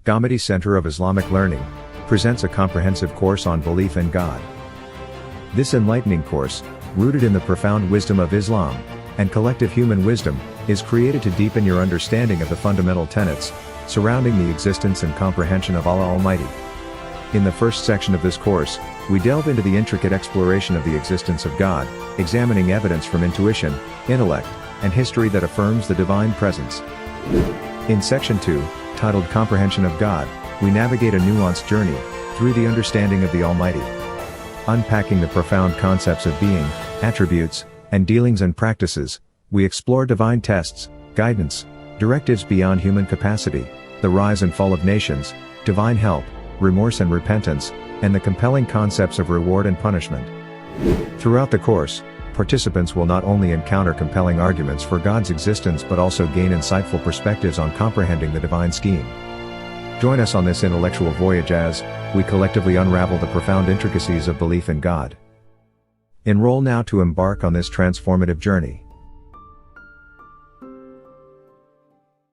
Ghamidi Center of Islamic Learning, presents a comprehensive course on belief in God. This enlightening course, rooted in the profound wisdom of Islam, and collective human wisdom, is created to deepen your understanding of the fundamental tenets, surrounding the existence and comprehension of Allah Almighty. In the first section of this course, we delve into the intricate exploration of the existence of God, examining evidence from intuition, intellect, and history that affirms the divine presence. In section 2, titled Comprehension of God, we navigate a nuanced journey through the understanding of the Almighty. Unpacking the profound concepts of being, attributes, and dealings and practices, we explore divine tests, guidance, directives beyond human capacity, the rise and fall of nations, divine help, remorse and repentance, and the compelling concepts of reward and punishment. Throughout the course, participants will not only encounter compelling arguments for God's existence but also gain insightful perspectives on comprehending the divine scheme. Join us on this intellectual voyage as we collectively unravel the profound intricacies of belief in God. Enroll now to embark on this transformative journey.